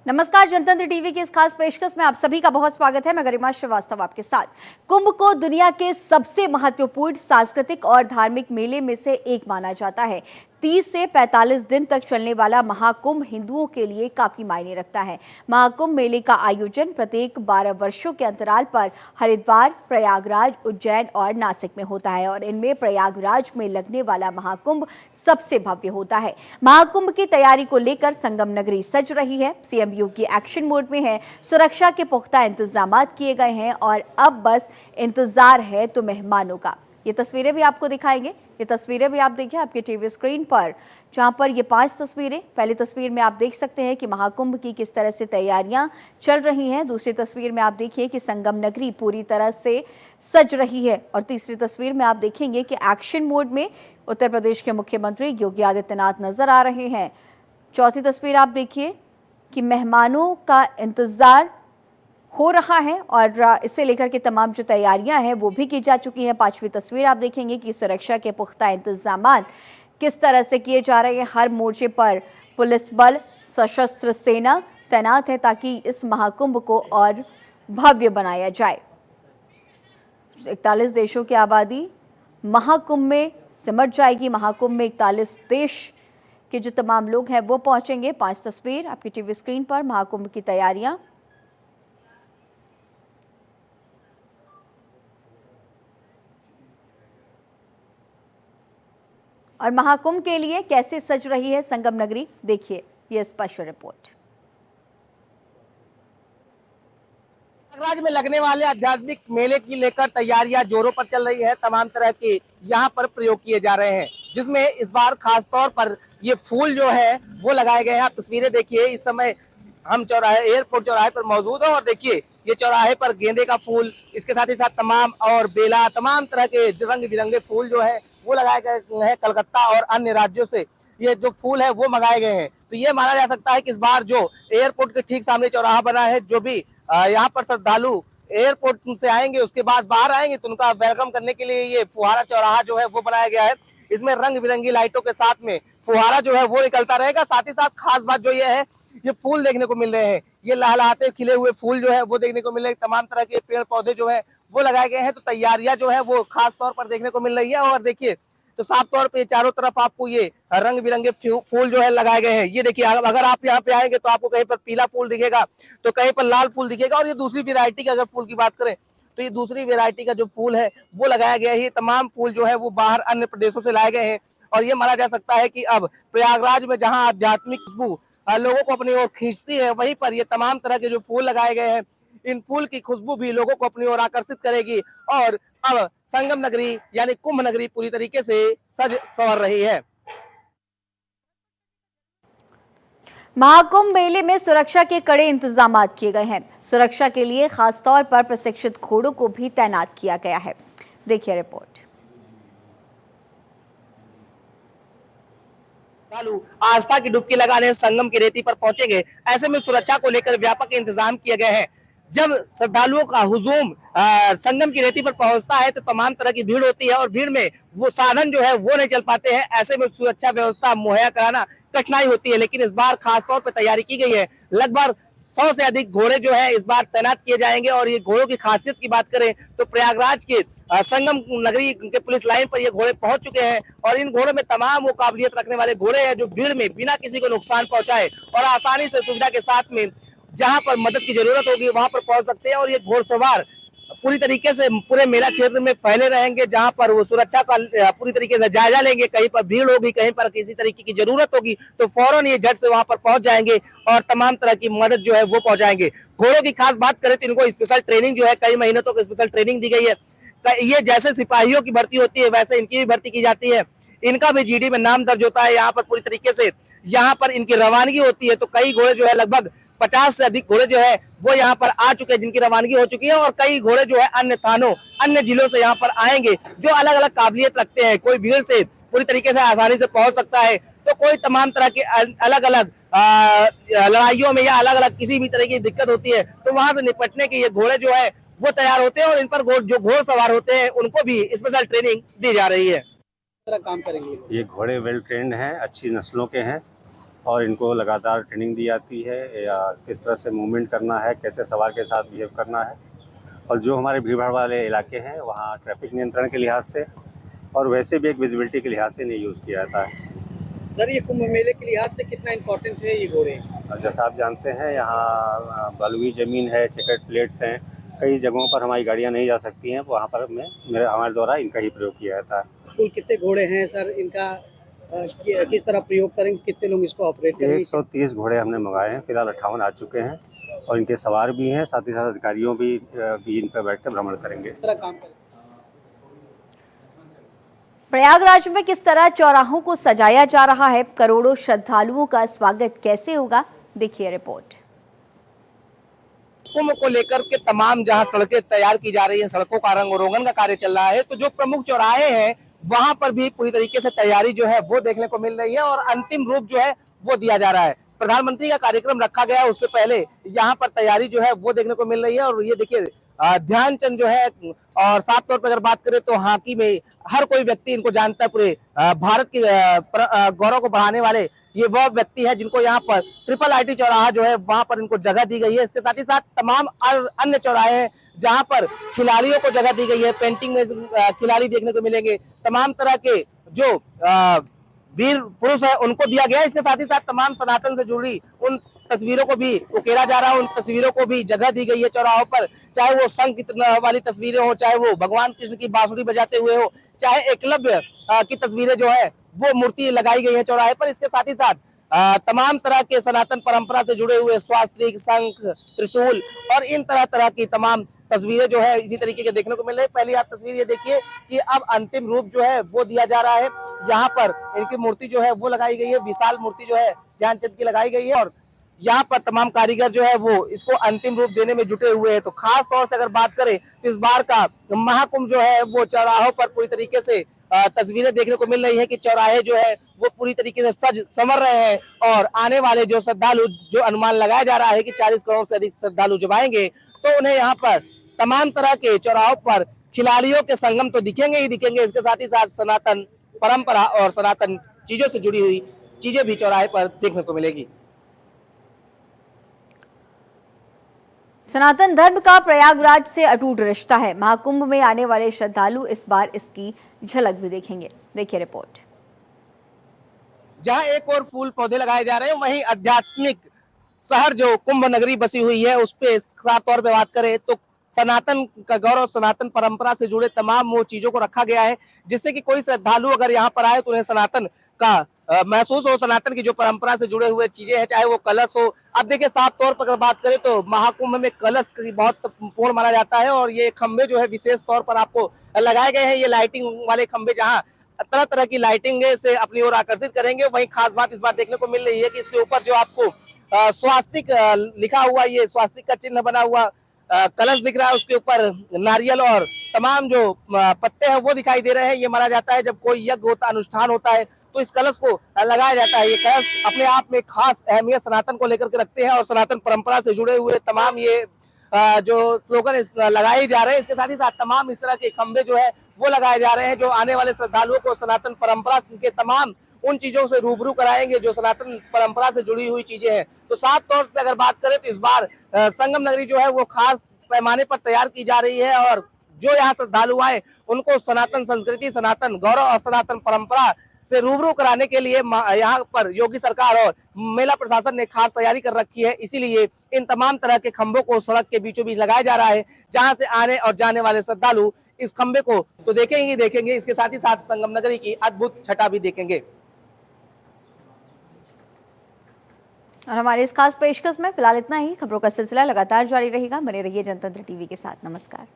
नमस्कार, जनतंत्र टीवी की इस खास पेशकश में आप सभी का बहुत स्वागत है। मैं गरिमा श्रीवास्तव आपके साथ। कुंभ को दुनिया के सबसे महत्वपूर्ण सांस्कृतिक और धार्मिक मेले में से एक माना जाता है। 30 से 45 दिन तक चलने वाला महाकुंभ हिंदुओं के लिए काफी मायने रखता है। महाकुंभ मेले का आयोजन प्रत्येक 12 वर्षों के अंतराल पर हरिद्वार, प्रयागराज, उज्जैन और नासिक में होता है और इनमें प्रयागराज में लगने वाला महाकुंभ सबसे भव्य होता है। महाकुंभ की तैयारी को लेकर संगम नगरी सज रही है। सीएम योगी एक्शन मोड में है। सुरक्षा के पुख्ता इंतजाम किए गए हैं और अब बस इंतजार है तो मेहमानों का। ये तस्वीरें भी आपको दिखाएंगे। ये तस्वीरें भी आप देखिए आपके टीवी स्क्रीन पर, जहां पर ये 5 तस्वीरें। पहली तस्वीर में आप देख सकते हैं कि महाकुंभ की किस तरह से तैयारियां चल रही हैं। दूसरी तस्वीर में आप देखिए कि संगम नगरी पूरी तरह से सज रही है और तीसरी तस्वीर में आप देखेंगे कि एक्शन मोड में उत्तर प्रदेश के मुख्यमंत्री योगी आदित्यनाथ नजर आ रहे हैं। चौथी तस्वीर आप देखिए कि मेहमानों का इंतजार हो रहा है और इससे लेकर के तमाम जो तैयारियां हैं वो भी की जा चुकी हैं। 5वीं तस्वीर आप देखेंगे कि सुरक्षा के पुख्ता इंतजामात किस तरह से किए जा रहे हैं। हर मोर्चे पर पुलिस बल, सशस्त्र सेना तैनात है ताकि इस महाकुंभ को और भव्य बनाया जाए। 41 देशों की आबादी महाकुंभ में सिमट जाएगी। महाकुंभ में 41 देश के जो तमाम लोग हैं वो पहुंचेंगे। 5 तस्वीर आपकी टीवी स्क्रीन पर, महाकुंभ की तैयारियां। और महाकुंभ के लिए कैसे सज रही है संगम नगरी, देखिए ये स्पेशल रिपोर्ट। प्रयागराज में लगने वाले आध्यात्मिक मेले की लेकर तैयारियां जोरों पर चल रही है। तमाम तरह के यहाँ पर प्रयोग किए जा रहे हैं, जिसमें इस बार खास तौर पर ये फूल जो है वो लगाए गए हैं। आप तस्वीरें देखिए, इस समय हम एयरपोर्ट चौराहे पर मौजूद है और देखिए ये चौराहे पर गेंदे का फूल, इसके साथ ही साथ तमाम और बेला, तमाम तरह के रंग बिरंगे फूल जो है वो लगाए गए हैं। कलकत्ता और अन्य राज्यों से ये जो फूल है वो मंगाए गए हैं। तो ये माना जा सकता है कि इस बार जो एयरपोर्ट के ठीक सामने चौराहा बना है, जो भी यहाँ पर श्रद्धालु एयरपोर्ट से आएंगे उसके बाद बाहर आएंगे तो उनका वेलकम करने के लिए ये फुहारा चौराहा जो है वो बनाया गया है। इसमें रंग बिरंगी लाइटों के साथ में फुहारा जो है वो निकलता रहेगा। साथ ही साथ खास बात जो ये है, ये फूल देखने को मिल रहे हैं। ये लहलहाते खिले हुए फूल जो है वो देखने को मिल रहे हैं। तमाम तरह के पेड़ पौधे जो है वो लगाए गए हैं। तो तैयारियां जो है वो खास तौर पर देखने को मिल रही है। और देखिए तो साफ तौर पे चारों तरफ आपको ये रंग बिरंगे फूल जो है लगाए गए हैं। ये देखिए, अगर आप यहाँ पे आएंगे तो आपको कहीं पर पीला फूल दिखेगा तो कहीं पर लाल फूल दिखेगा। और ये दूसरी वैरायटी का अगर फूल की बात करें तो ये दूसरी वैरायटी का जो फूल है वो लगाया गया है। ये तमाम फूल जो है वो बाहर अन्य प्रदेशों से लाए गए हैं। और ये माना जा सकता है कि अब प्रयागराज में जहाँ आध्यात्मिक खुशबू लोगों को अपनी ओर खींचती है, वहीं पर ये तमाम तरह के जो फूल लगाए गए हैं, इन फूल की खुशबू भी लोगों को अपनी ओर आकर्षित करेगी। और अब संगम नगरी यानी कुंभ नगरी पूरी तरीके से सज संवर रही है। महाकुंभ मेले में सुरक्षा के कड़े इंतजाम किए गए हैं। सुरक्षा के लिए खास तौर पर प्रशिक्षित घोड़ों को भी तैनात किया गया है। देखिए रिपोर्ट। आस्था की डुबकी लगाने संगम की रेती पर पहुंचेंगे। ऐसे में सुरक्षा को लेकर व्यापक इंतजाम किए गए हैं। जब श्रद्धालुओं का हुजूम संगम की रेती पर पहुंचता है तो तमाम तरह की भीड़ होती है और भीड़ में वो साधन जो है वो नहीं चल पाते हैं। ऐसे में सुरक्षा व्यवस्था मुहैया कराना कठिनाई होती है। लेकिन इस बार खास तौर पर तैयारी की गई है। लगभग 100 से अधिक घोड़े जो है इस बार तैनात किए जाएंगे। और ये घोड़ों की खासियत की बात करें तो प्रयागराज के संगम नगरी के पुलिस लाइन पर ये घोड़े पहुंच चुके हैं। और इन घोड़ों में तमाम वो काबिलियत रखने वाले घोड़े हैं जो भीड़ में बिना किसी को नुकसान पहुंचाए और आसानी से सुविधा के साथ में जहां पर मदद की जरूरत होगी वहां पर पहुंच सकते हैं। और ये घोड़सवार पूरी तरीके से पूरे मेला क्षेत्र में फैले रहेंगे, जहां पर वो सुरक्षा का पूरी तरीके से जायजा लेंगे। कहीं पर भीड़ होगी, कहीं पर किसी तरीके की जरूरत होगी तो फौरन ये झट से वहां पर पहुंच जाएंगे और तमाम तरह की मदद जो है वो पहुंचाएंगे। घोड़ों की खास बात करें तो इनको स्पेशल ट्रेनिंग जो है कई महीनों तक स्पेशल ट्रेनिंग दी गई है। ये जैसे सिपाहियों की भर्ती होती है वैसे इनकी भी भर्ती की जाती है। इनका भी जीडी में नाम दर्ज होता है। यहाँ पर पूरी तरीके से यहाँ पर इनकी रवानगी होती है। तो कई घोड़े जो है लगभग 50 से अधिक घोड़े जो है वो यहाँ पर आ चुके हैं, जिनकी रवानगी हो चुकी है। और कई घोड़े जो है अन्य थानों, अन्य जिलों से यहाँ पर आएंगे जो अलग अलग काबिलियत रखते हैं। कोई भीड़ से पूरी तरीके से आसानी से पहुंच सकता है तो कोई तमाम तरह के अलग अलग लड़ाइयों में या अलग अलग किसी भी तरह की दिक्कत होती है तो वहां से निपटने के ये घोड़े जो है वो तैयार होते हैं। और इन पर जो घोड़ सवार होते हैं उनको भी स्पेशल ट्रेनिंग दी जा रही है। काम करेंगे ये घोड़े वेल ट्रेंड हैं, अच्छी नस्लों के हैं और इनको लगातार ट्रेनिंग दी जाती है या किस तरह से मूवमेंट करना है, कैसे सवार के साथ बिहेव करना है। और जो हमारे भीड़ भाड़ वाले इलाके हैं वहाँ ट्रैफिक नियंत्रण के लिहाज से और वैसे भी एक विजिबिलिटी के लिहाज से नहीं यूज़ किया जाता है। सर, ये कुंभ मेले के लिहाज से कितना इम्पोर्टेंट है ये घोड़े? और जैसा आप जानते हैं यहाँ बलुई ज़मीन है, चेकर्ड प्लेट्स हैं, कई जगहों पर हमारी गाड़ियाँ नहीं जा सकती हैं, वहाँ पर हमारे द्वारा इनका ही प्रयोग किया जाता है। कुल कितने घोड़े हैं सर? इनका किस तरह प्रयोग करेंगे? कितने लोग इसको ऑपरेट करेंगे? 130 घोड़े हमने मंगाए हैं, फिलहाल 58 आ चुके हैं और इनके सवार भी हैं, साथ ही साथ अधिकारियों भी इन पर बैठ कर भ्रमण करेंगे। किस तरह काम करेंगे? प्रयागराज में किस तरह चौराहों को सजाया जा रहा है, करोड़ों श्रद्धालुओं का स्वागत कैसे होगा, देखिए रिपोर्ट। कुंभ को लेकर के तमाम जहां सड़कें तैयार की जा रही हैं, सड़कों का रंग रोगन का कार्य चल रहा है, तो जो प्रमुख चौराहे हैं वहां पर भी पूरी तरीके से तैयारी जो है वो देखने को मिल रही है और अंतिम रूप जो है वो दिया जा रहा है। प्रधानमंत्री का कार्यक्रम रखा गया, उससे पहले यहाँ पर तैयारी जो है वो देखने को मिल रही है। और ये देखिए ध्यानचंद जो है, और साफ तौर पर अगर बात करें तो हॉकी में हर कोई व्यक्ति इनको जानता है, पूरे भारत की गौरव को बढ़ाने वाले ये वह व्यक्ति है जिनको यहाँ पर ट्रिपल आईटी चौराहा जो है वहां पर इनको जगह दी गई है। इसके साथ ही साथ तमाम अन्य चौराहे हैं जहां पर खिलाड़ियों को जगह दी गई है। पेंटिंग में खिलाड़ी देखने को मिलेंगे, तमाम तरह के जो वीर पुरुष है उनको दिया गया है। इसके साथ ही साथ तमाम सनातन से जुड़ी उन तस्वीरों को भी उकेरा जा रहा है, उन तस्वीरों को भी जगह दी गई है चौराहों पर, चाहे वो संघ वाली तस्वीरें हो, चाहे वो भगवान कृष्ण की बांसुरी बजाते हुए हो, चाहे एकलव्य की तस्वीरें जो है वो मूर्ति लगाई गई है चौराहे पर। इसके साथ ही साथ तमाम तरह के सनातन परंपरा से जुड़े हुए स्वास्तिक, शंख, त्रिशूल और इन तरह तरह की तमाम तस्वीरें जो है इसी तरीके के देखने को मिल रही है। पहली आप तस्वीर ये देखिए कि अब अंतिम रूप जो है वो दिया जा रहा है। यहाँ पर इनकी मूर्ति जो है वो लगाई गई है, विशाल मूर्ति जो है ध्यानचंद की लगाई गई है और यहाँ पर तमाम कारीगर जो है वो इसको अंतिम रूप देने में जुटे हुए हैं। तो खास तौर से अगर बात करें तो इस बार का महाकुंभ जो है वो चौराहों पर पूरी तरीके से तस्वीरें देखने को मिल रही है कि चौराहे जो है वो पूरी तरीके से सज संवर रहे हैं और आने वाले जो श्रद्धालु, जो अनुमान लगाया जा रहा है कि 40 करोड़ से अधिक श्रद्धालु जब आएंगे तो उन्हें यहाँ पर तमाम तरह के चौराहों पर खिलाड़ियों के संगम तो दिखेंगे ही दिखेंगे। इसके साथ ही साथ सनातन परंपरा और सनातन चीजों से जुड़ी हुई चीजें भी चौराहे पर देखने को मिलेगी। सनातन धर्म का प्रयागराज से अटूट रिश्ता है। महाकुंभ में आने वाले श्रद्धालु इस बार इसकी झलक भी देखेंगे, देखिए रिपोर्ट। जहां एक और फूल पौधे लगाए जा रहे हैं, वहीं आध्यात्मिक शहर जो कुंभ नगरी बसी हुई है उस पे साफ तौर पे बात करें तो सनातन का गौरव, सनातन परंपरा से जुड़े तमाम वो चीजों को रखा गया है जिससे कि कोई श्रद्धालु अगर यहाँ पर आए तो उन्हें सनातन का महसूस हो, सनातन की जो परंपरा से जुड़े हुए चीजें हैं, चाहे वो कलश हो। अब देखिए साफ तौर पर अगर बात करें तो महाकुंभ में कलश की बहुत पूर्ण माना जाता है और ये खंबे जो है विशेष तौर पर आपको लगाए गए हैं। ये लाइटिंग वाले खंबे जहाँ तरह तरह की लाइटिंग से अपनी ओर आकर्षित करेंगे। वहीं खास बात इस बार देखने को मिल रही है कि इसके ऊपर जो आपको स्वास्तिक लिखा हुआ, ये स्वास्तिक का चिन्ह बना हुआ कलश दिख रहा है, उसके ऊपर नारियल और तमाम जो पत्ते हैं वो दिखाई दे रहे हैं। ये माना जाता है जब कोई यज्ञ होता, अनुष्ठान होता है तो इस कलश को लगाया जाता है। ये कलश अपने आप में खास अहमियत सनातन को लेकर के रखते हैं और सनातन परंपरा से जुड़े हुए तमाम ये जो स्लोगन लगाए जा रहे हैं, इसके साथ ही साथ तमाम इस तरह के खंबे जो है वो लगाए जा रहे हैं जो आने वाले श्रद्धालुओं को सनातन परंपरा के तमाम उन चीजों से रूबरू कराएंगे जो सनातन परंपरा से जुड़ी हुई चीजें हैं। तो साफ तौर पर अगर बात करें तो इस बार संगम नगरी जो है वो खास पैमाने पर तैयार की जा रही है और जो यहाँ श्रद्धालु आए उनको सनातन संस्कृति, सनातन गौरव और सनातन परंपरा से रूबरू कराने के लिए यहाँ पर योगी सरकार और मेला प्रशासन ने खास तैयारी कर रखी है। इसीलिए इन तमाम तरह के खंभों को सड़क के बीचों बीच लगाया जा रहा है जहां से आने और जाने वाले श्रद्धालु इस खंभे को तो देखेंगे ही देखेंगे, इसके साथ ही साथ संगम नगरी की अद्भुत छटा भी देखेंगे। और हमारे इस खास पेशकश में फिलहाल इतना ही। खबरों का सिलसिला लगातार जारी रहेगा, बने रहिए जनतंत्र टीवी के साथ। नमस्कार।